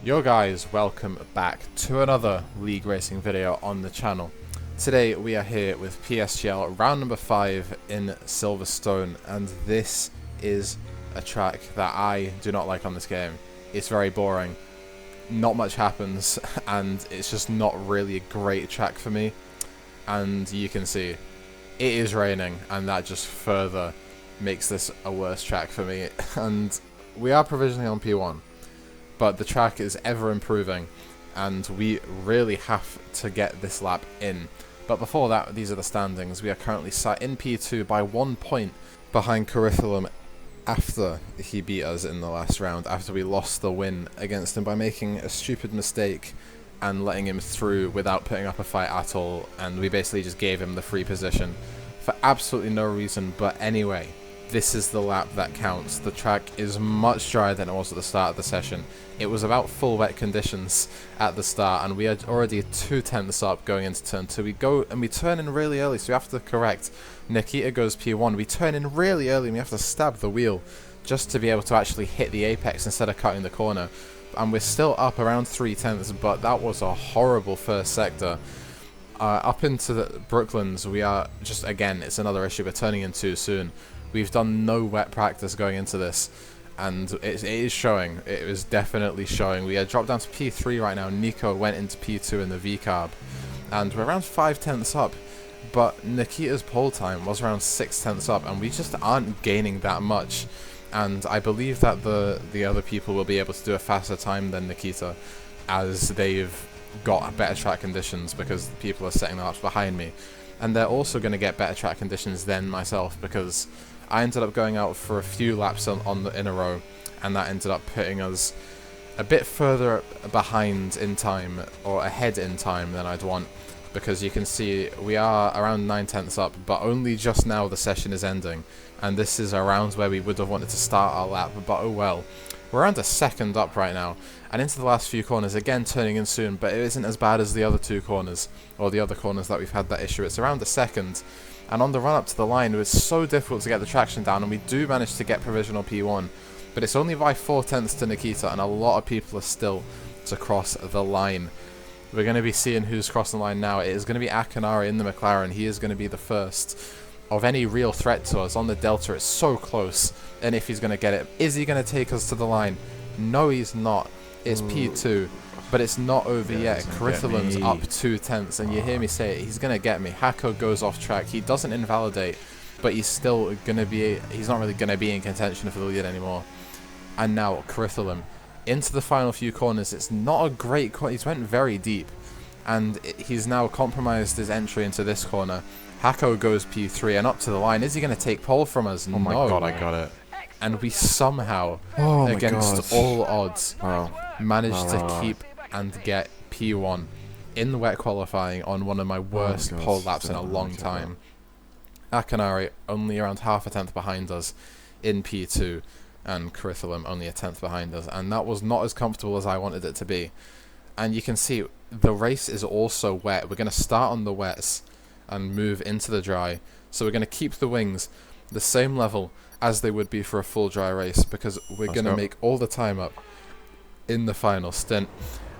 Yo guys, welcome back to another League Racing video on the channel. Today we are here with PSGL round number 5 in Silverstone, and this is a track that I do not like on this game. It's very boring, not much happens, and it's just not really a great track for me. And you can see, it is raining, and that just further makes this a worse track for me. And we are provisionally on P1. But the track is ever improving, and we really have to get this lap in. But before that, these are the standings. We are currently sat in P2 by 1 point behind Curriculum after he beat us in the last round, after we lost the win against him by making a stupid mistake and letting him through without putting up a fight at all, and we basically just gave him the free position for absolutely no reason. But anyway, this is the lap that counts. The track is much drier than it was at the start of the session. It was about full wet conditions at the start, and we are already 2/10ths up going into turn 2. We go and we turn in really early, so we have to correct. Nikita goes P1. We turn in really early, and we have to stab the wheel just to be able to actually hit the apex instead of cutting the corner. And we're still up around 3/10ths, but that was a horrible first sector. Up into the Brooklands, we are just, again, it's another issue. We're turning in too soon. We've done no wet practice going into this, and it is showing. It is definitely showing. We are dropped down to P3 right now. Nico went into P2 in the V-carb, and we're around 5/10ths up, but Nikita's pole time was around 6/10ths up, and we just aren't gaining that much. And I believe that the other people will be able to do a faster time than Nikita, as they've got better track conditions, because people are setting the laps behind me. And they're also going to get better track conditions than myself, because I ended up going out for a few laps in a row, and that ended up putting us a bit further behind in time, or ahead in time, than I'd want, because you can see we are around 9/10ths up, but only just now the session is ending, and this is around where we would have wanted to start our lap, but oh well. We're around a second up right now, and into the last few corners, again turning in soon, but it isn't as bad as the other two corners, or the other corners that we've had that issue. It's around a second, and on the run up to the line, it was so difficult to get the traction down, and we do manage to get provisional P1, but it's only by 4/10ths to Nikita, and a lot of people are still to cross the line. We're going to be seeing who's crossing the line now. It is going to be Akinari in the McLaren. He is going to be the first of any real threat to us on the Delta. It's so close, and if he's going to get it, is he going to take us to the line? No, he's not. It's P2, but it's not over yet. Curriculum's up 2/10ths, and you hear me say it, he's going to get me. Hako goes off track. He doesn't invalidate, but he's still going to be, he's not really going to be in contention for the lead anymore. And now Curriculum into the final few corners. It's not a great corner. He's went very deep, and he's now compromised his entry into this corner. Hako goes P3 and up to the line. Is he going to take pole from us? Oh my god, I got it. And we somehow, against all odds, managed to keep and get P1 in the wet qualifying on one of my worst pole laps in a long time. Akinari only around half a tenth behind us in P2, and Curriculum only a tenth behind us, and that was not as comfortable as I wanted it to be. And you can see the race is also wet. We're going to start on the wets and move into the dry, so we're going to keep the wings the same level as they would be for a full dry race, because we're going to make all the time up in the final stint,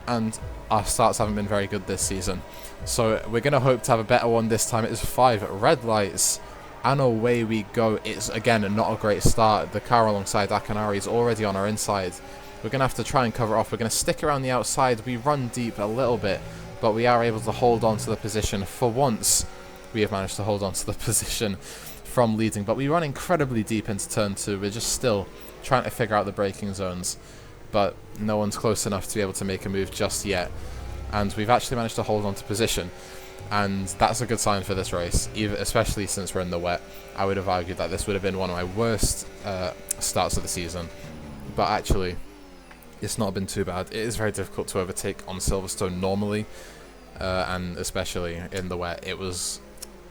and our starts haven't been very good this season, so we're going to hope to have a better one this time. It is 5 red lights, and away we go. It's again not a great start. The car alongside Akinari is already on our inside. We're going to have to try and cover it off. We're going to stick around the outside. We run deep a little bit, but we are able to hold on to the position. For once, we have managed to hold on to the position from leading, but we run incredibly deep into turn 2. We're just still trying to figure out the braking zones, but no one's close enough to be able to make a move just yet, and we've actually managed to hold on to position, and that's a good sign for this race, especially since we're in the wet. I would have argued that this would have been one of my worst starts of the season, but actually it's not been too bad. It is very difficult to overtake on Silverstone normally, and especially in the wet. It was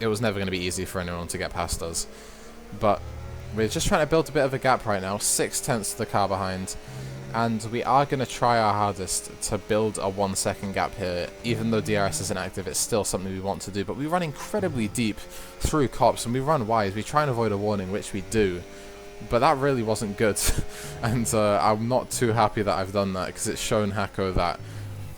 never going to be easy for anyone to get past us, but we're just trying to build a bit of a gap right now. 6/10ths to the car behind, and we are going to try our hardest to build a 1 second gap here. Even though DRS isn't active, it's still something we want to do, but we run incredibly deep through cops, and we run wide. We try and avoid a warning, which we do, But that really wasn't good, and I'm not too happy that I've done that, because it's shown Hako that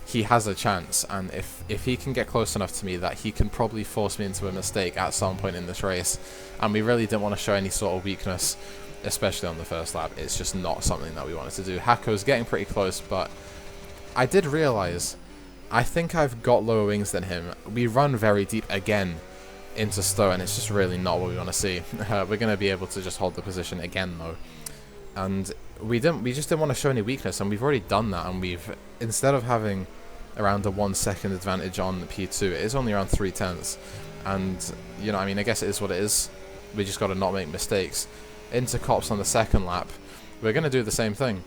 he has a chance, and if he can get close enough to me, that he can probably force me into a mistake at some point in this race. And we really didn't want to show any sort of weakness, especially on the first lap. It's just not something that we wanted to do. Hako's getting pretty close, but I did realise, I think I've got lower wings than him. We run very deep again into Stowe, and it's just really not what we want to see. We're going to be able to just hold the position again though, and we just didn't want to show any weakness, and we've already done that, and instead of having around a 1 second advantage on the P2, it is only around 3/10, and you know, I mean, I guess it is what it is. We just got to not make mistakes. Into Cops on the second lap, we're going to do the same thing.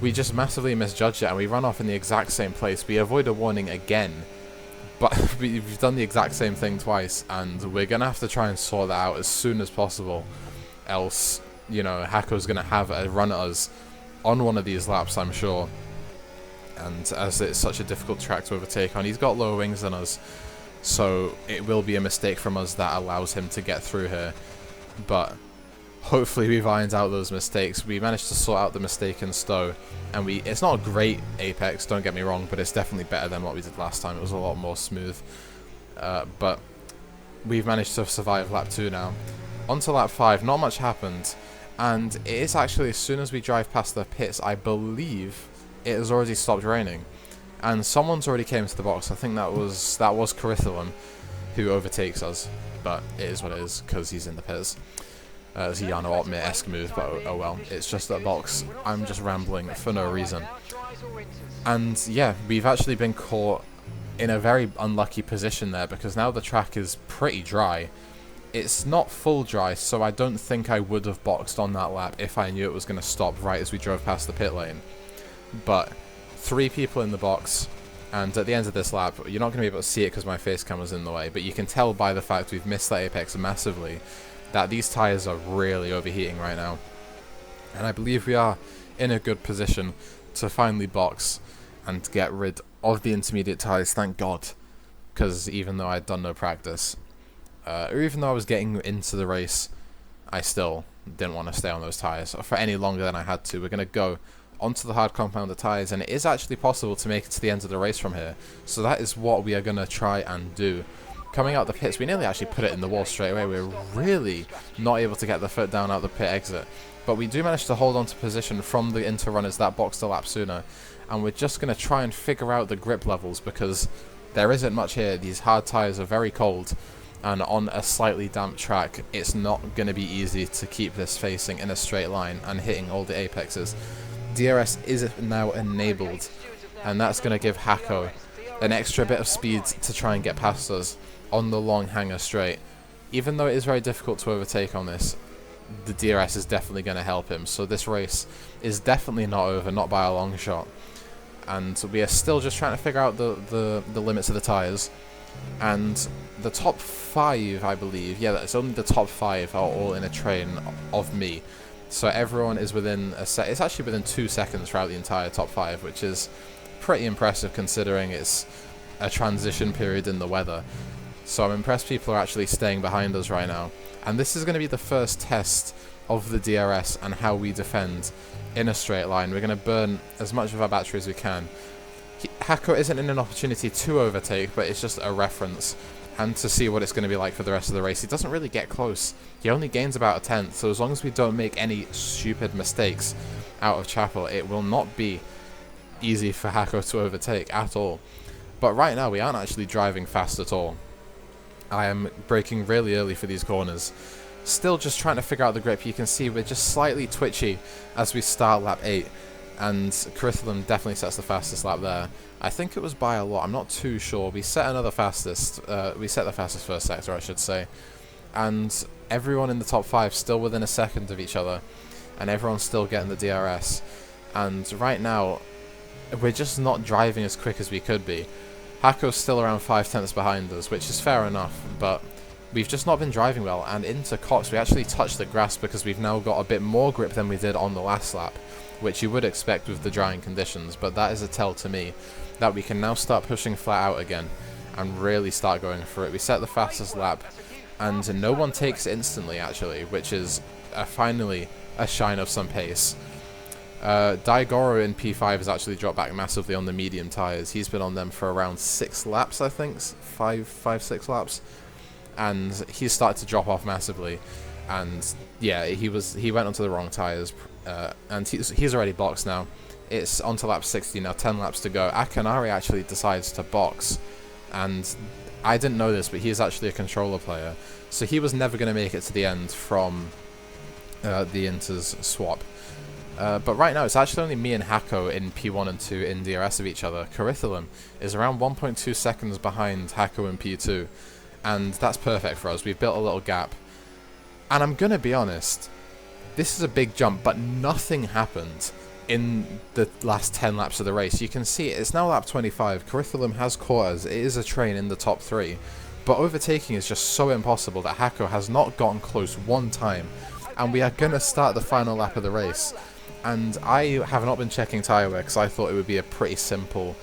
We just massively misjudged it, and we run off in the exact same place. We avoid a warning again, but we've done the exact same thing twice, and we're going to have to try and sort that out as soon as possible. Else, you know, Hako's going to have a run at us on one of these laps, I'm sure. And as it's such a difficult track to overtake on, he's got lower wings than us, so it will be a mistake from us that allows him to get through here. But hopefully we've ironed out those mistakes. We managed to sort out the mistake in Stowe, and it's not a great apex, don't get me wrong, but it's definitely better than what we did last time. It was a lot more smooth. But we've managed to survive lap 2 now. On to lap 5, not much happened, and it is actually, as soon as we drive past the pits, I believe it has already stopped raining, and someone's already came to the box. I think that was Curriculum who overtakes us, but it is what it is, because he's in the pits. It's a Yano Opmit-esque move, but oh well, it's just a box. I'm just rambling for no reason. And yeah, we've actually been caught in a very unlucky position there, because now the track is pretty dry. It's not full dry, so I don't think I would have boxed on that lap if I knew it was going to stop right as we drove past the pit lane. But 3 people in the box, and at the end of this lap, you're not going to be able to see it because my face cam was in the way, but you can tell by the fact we've missed that apex massively that these tyres are really overheating right now. And I believe we are in a good position to finally box and get rid of the intermediate tyres, thank God. Because even though I'd done no practice, or even though I was getting into the race, I still didn't want to stay on those tyres for any longer than I had to. We're going to go onto the hard compounder tyres, and it is actually possible to make it to the end of the race from here. So that is what we are going to try and do. Coming out the pits, we nearly actually put it in the wall straight away. We were really not able to get the foot down out the pit exit. But we do manage to hold on to position from the inter-runners that boxed a lap sooner. And we're just going to try and figure out the grip levels, because there isn't much here. These hard tyres are very cold, and on a slightly damp track, it's not going to be easy to keep this facing in a straight line and hitting all the apexes. DRS is now enabled, and that's going to give Hako an extra bit of speed to try and get past us on the long hanger straight. Even though it is very difficult to overtake on this, the DRS is definitely going to help him. So this race is definitely not over, not by a long shot. And we are still just trying to figure out the limits of the tyres. And the top 5, I believe, yeah, it's only the top 5 are all in a train of me. So everyone is within it's actually within 2 seconds throughout the entire top 5, which is pretty impressive considering it's a transition period in the weather. So I'm impressed people are actually staying behind us right now. And this is going to be the first test of the DRS and how we defend in a straight line. We're going to burn as much of our battery as we can. Hako isn't in an opportunity to overtake, but it's just a reference and to see what it's going to be like for the rest of the race. He doesn't really get close. He only gains about a tenth, so as long as we don't make any stupid mistakes out of Chapel, it will not be easy for Hako to overtake at all. But right now, we aren't actually driving fast at all. I am braking really early for these corners. Still just trying to figure out the grip. You can see we're just slightly twitchy as we start lap 8. And Curriculum definitely sets the fastest lap there. I think it was by a lot. I'm not too sure. We set another fastest. We set the fastest first sector, I should say. And everyone in the top 5 still within a second of each other. And everyone's still getting the DRS. And right now, we're just not driving as quick as we could be. Hako's still around 5 tenths behind us, which is fair enough, but we've just not been driving well. And into Cox, we actually touched the grass because we've now got a bit more grip than we did on the last lap, which you would expect with the drying conditions, but that is a tell to me that we can now start pushing flat out again and really start going for it. We set the fastest lap, and no one takes it instantly, actually, which is finally a shine of some pace. Daigoro in P5 has actually dropped back massively on the medium tyres. He's been on them for around 6 laps, I think, 6 laps, and he's started to drop off massively. And yeah, he went onto the wrong tyres, and he's already boxed now. It's onto lap 60 now, 10 laps to go. Akanari actually decides to box, and I didn't know this, but he is actually a controller player, so he was never going to make it to the end from the Inter's swap. But right now, it's actually only me and Hako in P1 and 2 in DRS of each other. Curriculum is around 1.2 seconds behind Hako in P2, and that's perfect for us. We've built a little gap. And I'm going to be honest, this is a big jump, but nothing happened in the last 10 laps of the race. You can see it's now lap 25. Curriculum has caught us. It is a train in the top 3. But overtaking is just so impossible that Hako has not gotten close one time. And we are going to start the final lap of the race. And I have not been checking tyre wear because I thought it would be a pretty simple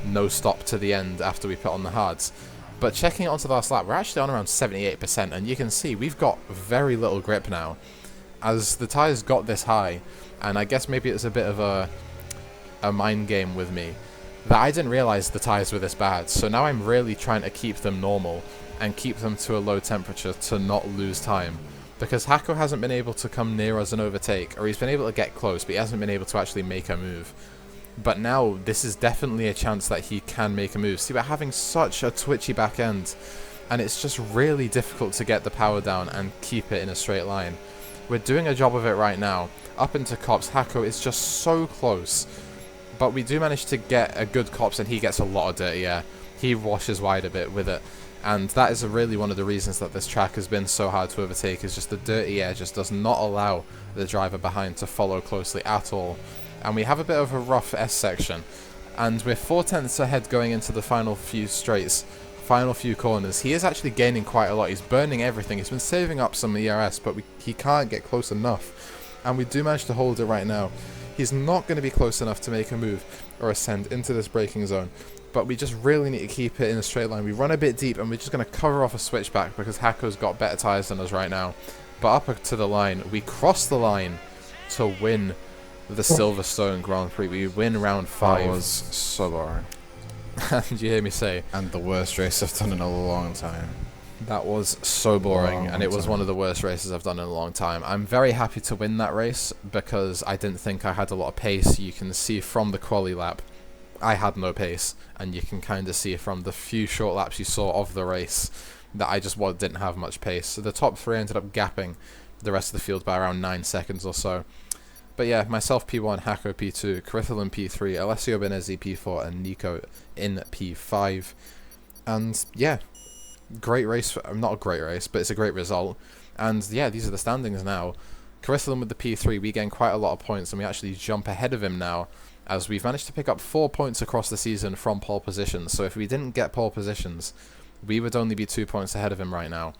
no stop to the end after we put on the hards. But checking it onto the last lap, we're actually on around 78%, and you can see we've got very little grip now. As the tyres got this high, and I guess maybe it's a bit of a mind game with me, that I didn't realise the tyres were this bad. So now I'm really trying to keep them normal and keep them to a low temperature to not lose time. Because Hako hasn't been able to come near us and overtake, or he's been able to get close, but he hasn't been able to actually make a move. But now, this is definitely a chance that he can make a move. See, we're having such a twitchy back end, and it's just really difficult to get the power down and keep it in a straight line. We're doing a job of it right now. Up into Cops, Hako is just so close. But we do manage to get a good Cops, and he gets a lot of dirty air. He washes wide a bit with it. And that is really one of the reasons that this track has been so hard to overtake, is just the dirty air just does not allow the driver behind to follow closely at all. And we have a bit of a rough S section, and we're 4/10 ahead going into the final few straights, final few corners. He is actually gaining quite a lot. He's burning everything. He's been saving up some ERS, but he can't get close enough, and we do manage to hold it right now. He's not going to be close enough to make a move or ascend into this braking zone, but we just really need to keep it in a straight line. We run a bit deep, and we're just going to cover off a switchback because Hako's got better tyres than us right now. But up to the line, we cross the line to win the Silverstone Grand Prix. We win round 5. That was so boring. Did you hear me say? And the worst race I've done in a long time. That was so boring, and it was one of the worst races I've done in a long time. I'm very happy to win that race because I didn't think I had a lot of pace. You can see from the quali lap, I had no pace, and you can kind of see from the few short laps you saw of the race that I just didn't have much pace. So the top 3 ended up gapping the rest of the field by around 9 seconds or so. But yeah, myself P1, Hako P2, Curriculum P3, Alessio Benezzi P4, and Nico in P5. And yeah, great race. Not a great race, but it's a great result. And yeah, these are the standings now. Curriculum with the P3, we gain quite a lot of points, and we actually jump ahead of him now, as we've managed to pick up 4 points across the season from pole positions. So if we didn't get pole positions, we would only be 2 points ahead of him right now.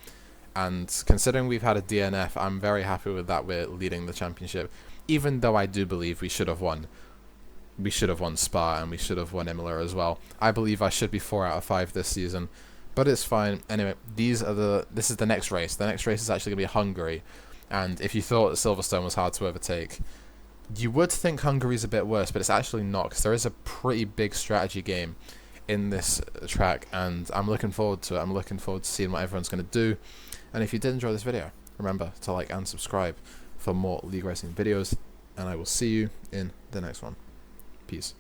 And considering we've had a DNF, I'm very happy with that. We're leading the championship. Even though I do believe we should have won. We should have won Spa, and we should have won Imola as well. I believe I should be 4 out of 5 this season. But it's fine. Anyway, this is the next race. The next race is actually going to be Hungary. And if you thought Silverstone was hard to overtake, you would think Hungary's a bit worse, but it's actually not, because there is a pretty big strategy game in this track, and I'm looking forward to it. I'm looking forward to seeing what everyone's going to do. And if you did enjoy this video, remember to like and subscribe for more League Racing videos, and I will see you in the next one. Peace.